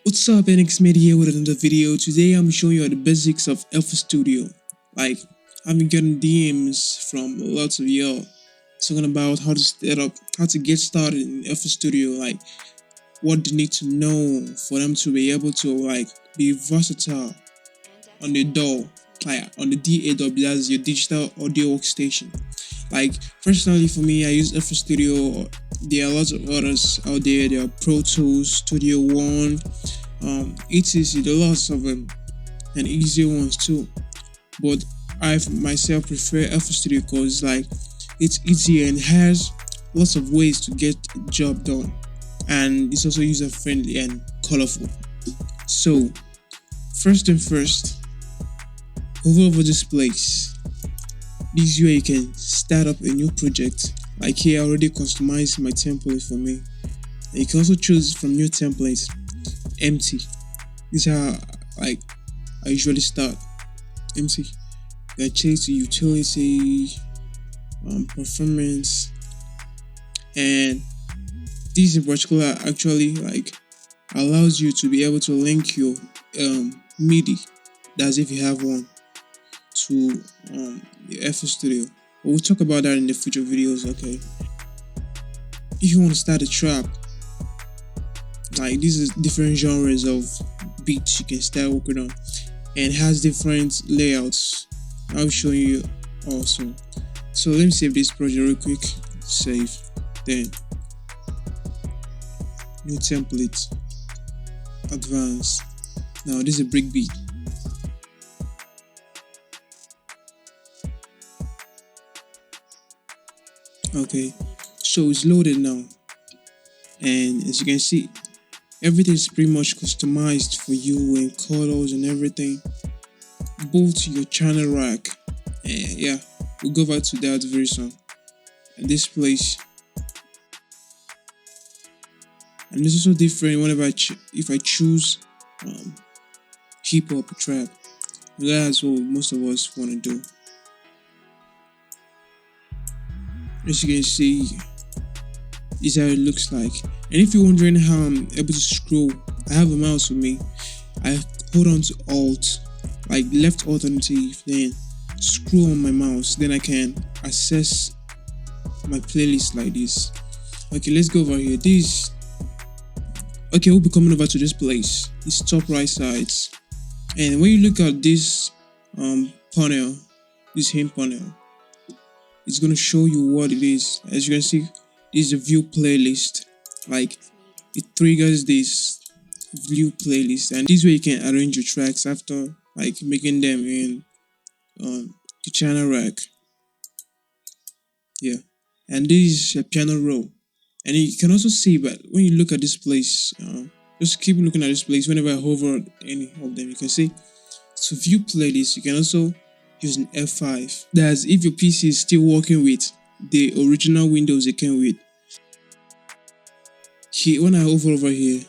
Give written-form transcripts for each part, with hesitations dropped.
What's up, NX Media with another video. Today I'm showing you the basics of FL Studio. Like, I've been getting DMs from lots of y'all talking about how to set up, how to get started in FL Studio, like what they need to know for them to be able to be versatile on the DAW, like on the DAW, that's your digital audio workstation. Like personally for me, I use FL Studio. There are lots of others out there. There are Pro Tools, Studio One, etc. There are lots of them and easier ones too. But I myself prefer FL Studio because it's easier and has lots of ways to get the job done, and it's also user friendly and colorful. So first and first, hover over this place. This is where you can start up a new project. Like here, I already customized my template for me. And you can also choose from new templates, empty. This is how like I usually start. Empty. I change to utility, performance, and this in particular actually allows you to be able to link your MIDI, that's if you have one, to your FL Studio. But we'll talk about that in the future videos, okay? If you want to start a track, like this is different genres of beats you can start working on, and has different layouts. I'll show you also. So let me save this project real quick. Save. Then new template. Advanced. Now this is a breakbeat. Okay. So it's loaded now. And as you can see, everything is pretty much customized for you and colors and everything. Both your channel rack. And yeah, we'll go back to that very soon. And this place. And it's also different whenever if I choose hip hop track. That's what most of us want to do. As you can see, this is how it looks like. And if you're wondering how I'm able to scroll, I have a mouse with me. I hold on to Alt, like left alternative, then scroll on my mouse. Then I can access my playlist like this. Okay, let's go over here. We'll be coming over to this place. It's top right sides. And when you look at this panel, this hint panel, it's gonna show you what it is. As you can see, this is a view playlist. Like it triggers this view playlist, and this way you can arrange your tracks after making them in the channel rack. Yeah, and this is a piano roll, and you can also see. But when you look at this place, just keep looking at this place. Whenever I hover any of them, you can see. To view playlist, you can also use an F5. That's if your PC is still working with the original Windows it came with. Here, when I hover over here,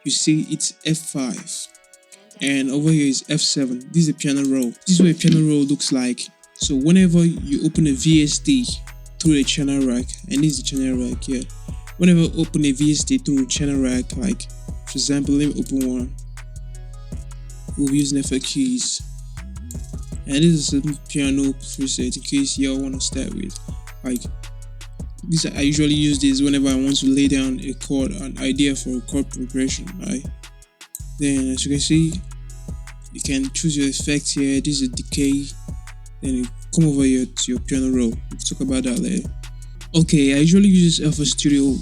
you see it's F5, and over here is F7. This is a piano roll. This is what a piano roll looks like. So whenever you open a VST through a channel rack, and this is the channel rack here. Whenever you open a VST through a channel rack, for example, let me open one. We'll be using FL keys. And this is a piano preset in case y'all want to start with. This, I usually use this whenever I want to lay down a chord, an idea for a chord progression, right? Then as you can see, you can choose your effect here. This is a decay. Then you come over here to your piano roll. We'll talk about that later. Okay, I usually use FL Studio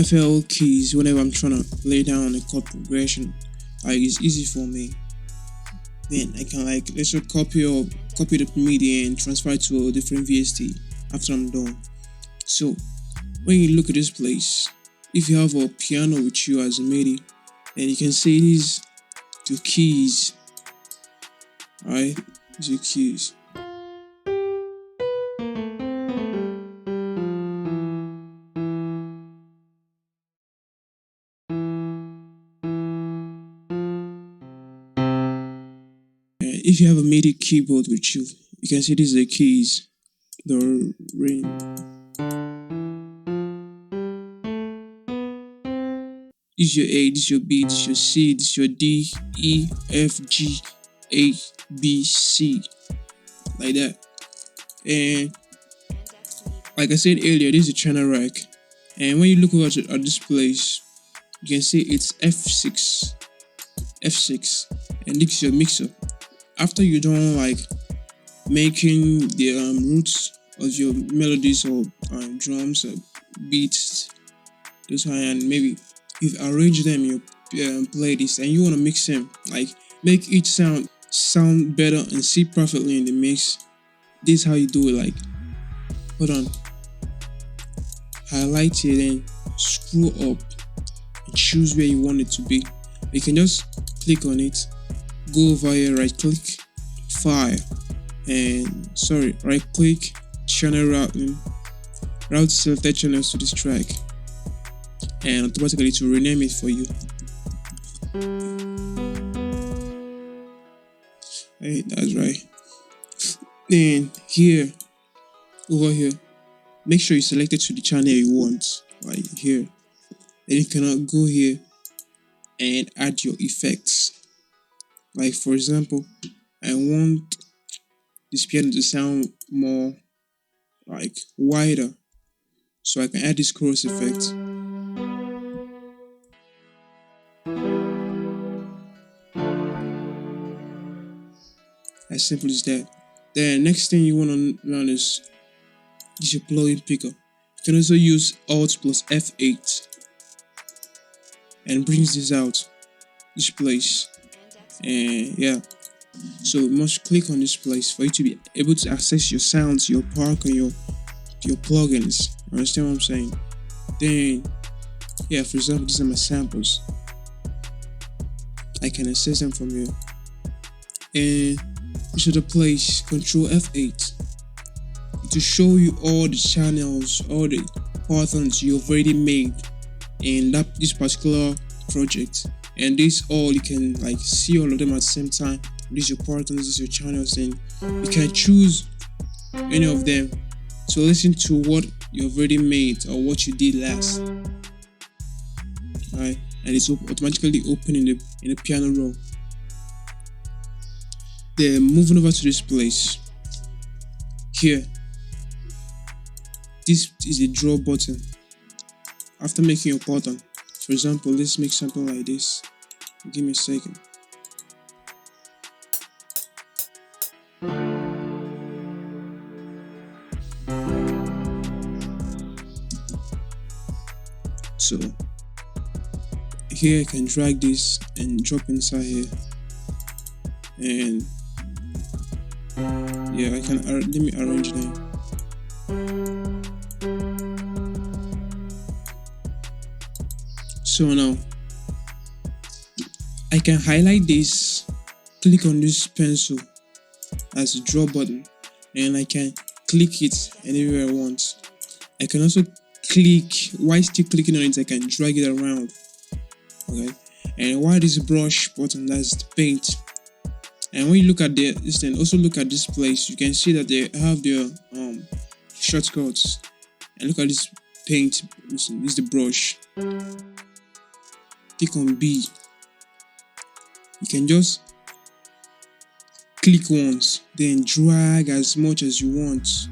FL keys whenever I'm trying to lay down a chord progression. It's easy for me. Then I can let's just copy the MIDI and transfer it to a different VST after I'm done. So when you look at this place, if you have a piano with you as a MIDI, then you can see these two keys. Alright, these are keys. If you have a MIDI keyboard with you, you can see these are the keys. The ring. This is your A, this is your B, this is your C, this is your D, E, F, G, A, B, C, like that. And like I said earlier, this is a channel rack. And when you look over at this place, you can see it's F6, F6, and this is your mixer. After you're done like making the roots of your melodies or drums or beats, those high, and maybe you've arranged them in your playlist and you want to mix them, like make each sound better and see perfectly in the mix. This is how you do it. Like, hold on, highlight it and scroll up and choose where you want it to be. You can just click on it, go over here, right click, file, and right click, channel routing, route selected channels to this track, and automatically to rename it for you. Right, that's right. Then over here, make sure you select it to the channel you want, like here. Then you cannot go here and add your effects. Like for example, I want this piano to sound more like wider, so I can add this chorus effect. As simple as that. Then next thing you want to learn is your plugin picker. You can also use Alt plus F8 and brings this out, this place. And yeah, so you must click on this place for you to be able to access your sounds, your park, and your plugins. You understand what I'm saying? Then yeah, for example, these are my samples. I can access them from here. And this is the place, Control F8, to show you all the channels, all the patterns you've already made in this particular project. And this all, you can like see all of them at the same time. This is your patterns, this is your channels, and you can choose any of them to listen to what you've already made or what you did last. Right, and it's automatically open in the piano roll. Then moving over to this place here, this is a draw button. After making your pattern, for example, let's make something like this. Give me a second. So here I can drag this and drop inside here, and yeah, I can let me arrange them. So now I can highlight this, click on this pencil as a draw button, and I can click it anywhere I want. I can also click, while still clicking on it, I can drag it around. Okay, and while this brush button, that's the paint. And when you look at this, then also look at this place, you can see that they have their shortcuts. And look at this paint. This is the brush. Click on B. You can just click once, then drag as much as you want.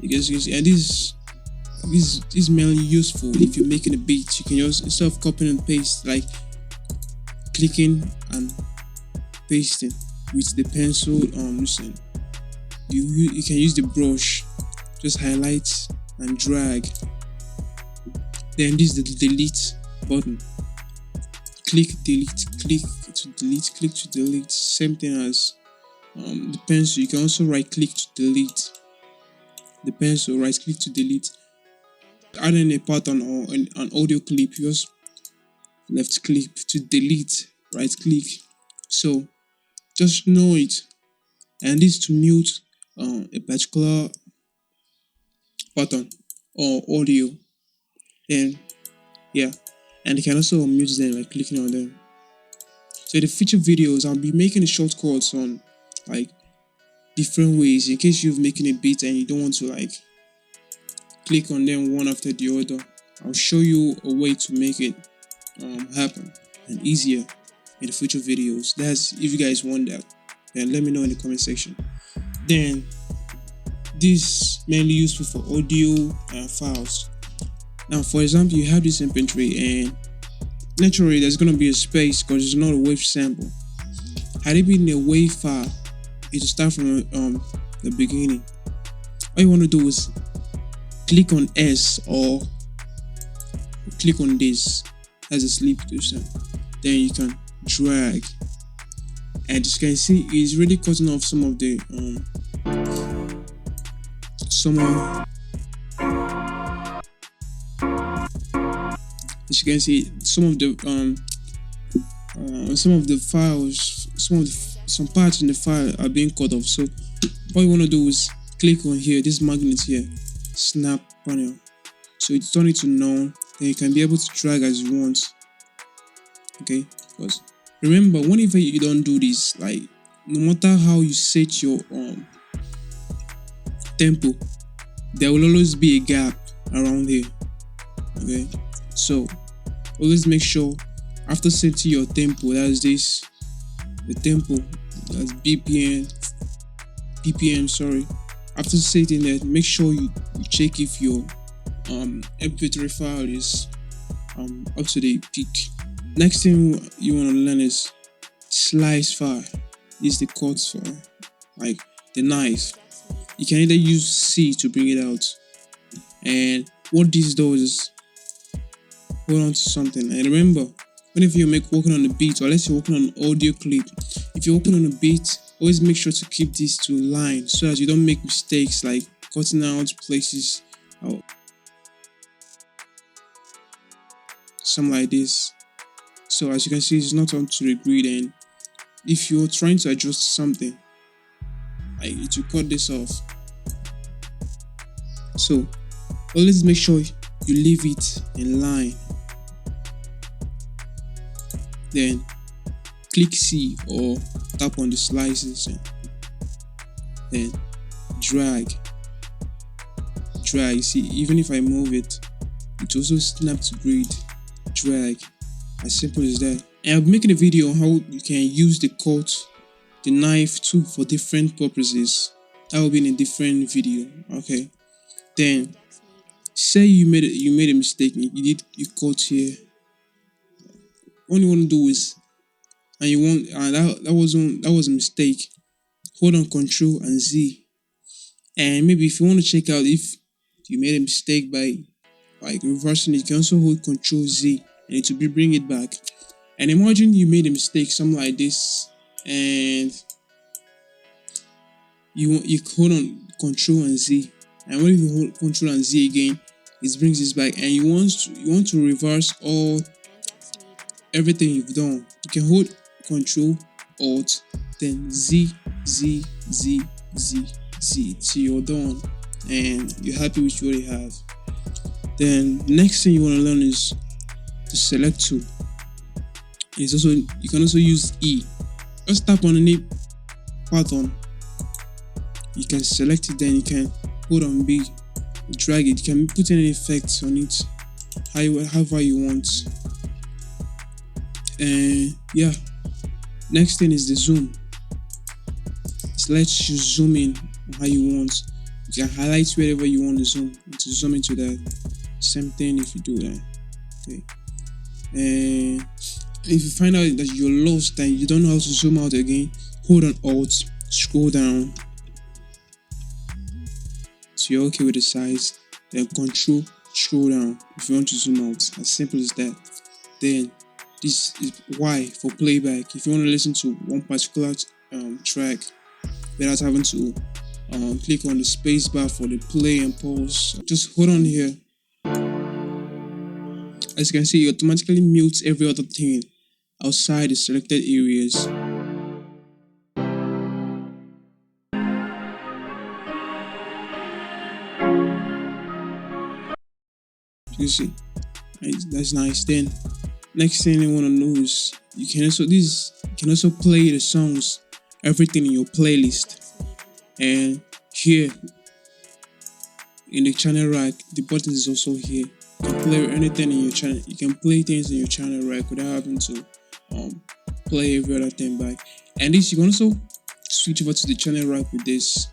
You can see, and this is mainly useful if you're making a beat. You can just, instead of copying and paste, like clicking and pasting with the pencil listen, you can use the brush, just highlight and drag. Then this is the delete button. Click delete, click to delete, click to delete. Same thing as the pencil. You can also right click to delete the pencil, right click to delete. Adding a pattern or an audio clip, just left click to delete, right click. So just know it. And this to mute a particular pattern or audio. Then yeah, and you can also mute them by clicking on them. So the future videos, I'll be making a shortcuts on like different ways in case you're making a beat and you don't want to like click on them one after the other. I'll show you a way to make it happen and easier in the future videos. That's if you guys want that, then let me know in the comment section. Then this mainly useful for audio files. Now, for example, you have this MP3 and naturally there's gonna be a space because it's not a wave sample. Had it been a wave file, it will start from the beginning. All you want to do is click on S or click on this as a sleep position. Then you can drag, and as you can see, it's really cutting off some of the as you can see, some of the files, some parts in the file are being cut off. So all you want to do is click on here, this magnet here, snap panel. So you turn it to none, then you can be able to drag as you want. Okay, because remember, whenever you don't do this, like no matter how you set your tempo, there will always be a gap around here. Okay, so always make sure after setting your tempo, that's this, the tempo, that's BPM, sorry. After setting that, make sure you check if your MP3 file is up to the peak. Next thing you want to learn is slice file. This is the cut file, like the knife. You can either use C to bring it out, and what this does is hold on to something. And remember, whenever you're working on a beat, or unless you're working on an audio clip, if you're working on a beat, always make sure to keep this to line so that you don't make mistakes like cutting out places or something like this. So as you can see, it's not onto the grid, and if you're trying to adjust something, like it will cut this off. So always make sure you leave it in line. Then click C or tap on the slices and then drag. See, even if I move it, it also snaps to grid. Drag, as simple as that. And I'll be making a video on how you can use the cut, the knife too, for different purposes. That will be in a different video. Okay, then say you made a mistake, you cut here. All you want to do is, and you want that was a mistake, hold on Control and Z, and maybe if you want to check out if you made a mistake by like reversing it, you can also hold Control Z and it will bring it back. And imagine you made a mistake, something like this, and you hold on Control and Z, and when you hold Control and Z again, it brings this back, and you want to reverse everything you've done. You can hold Control Alt then Z till you're done and you're happy with what you have. Then the next thing you want to learn is the select tool. You can also use E. Just tap on any pattern, you can select it, then you can hold on B, drag it. You can put any effects on it however you want. And yeah, next thing is the zoom. It lets you zoom in how you want. You can highlight wherever you want to zoom into that. Same thing if you do that. Okay. And if you find out that you're lost and you don't know how to zoom out again, hold on Alt, scroll down so you're okay with the size, then Control, scroll down if you want to zoom out. As simple as that. Then this is Y for playback. If you want to listen to one particular track without having to click on the space bar for the play and pause, just hold on here. As you can see, it automatically mutes every other thing outside the selected areas. You see, that's nice. Then next thing you want to know is you can also play the songs, everything in your playlist. And here in the channel rack, the button is also here. You can play anything in your channel. You can play things in your channel rack without having to play every other thing back. And this, you can also switch over to the channel rack with this.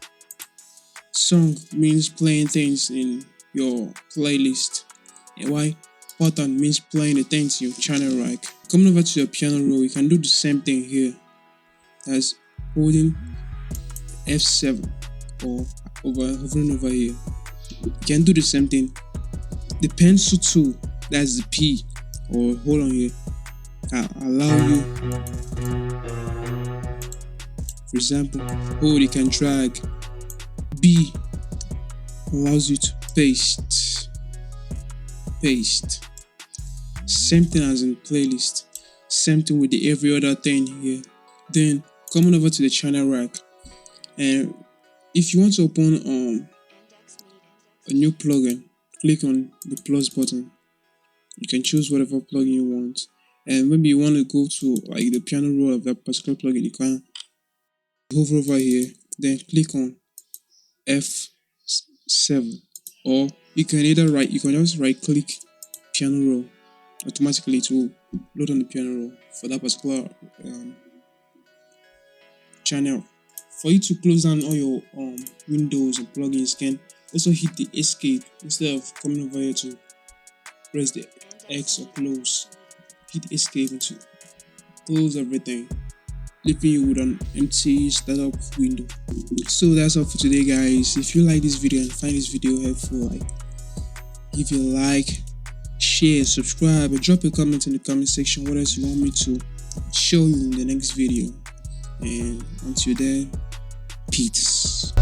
Song means playing things in your playlist, and why button means playing the things in your channel rack. Coming over to your piano roll, you can do the same thing here. That's holding F7 or hovering over here. You can do the same thing. The pencil tool, that's the P, or hold on here, allow you, for example, hold, you can drag. B allows you to paste. Same thing as in playlist. Same thing with the every other thing here. Then coming over to the channel rack, and if you want to open a new plugin, click on the plus button. You can choose whatever plugin you want, and maybe you want to go to like the piano roll of that particular plugin. You can hover over here, then click on F7, or you can just right click piano roll. Automatically it will load on the piano roll for that particular channel. For you to close down all your windows and plugins, you can also hit the escape instead of coming over here to press the X or close. Hit escape and to close everything, leaving you with an empty startup window. So that's all for today, guys. If you like this video and find this video helpful, give it a like, share, subscribe, and drop a comment in the comment section what else you want me to show you in the next video. And until then, peace.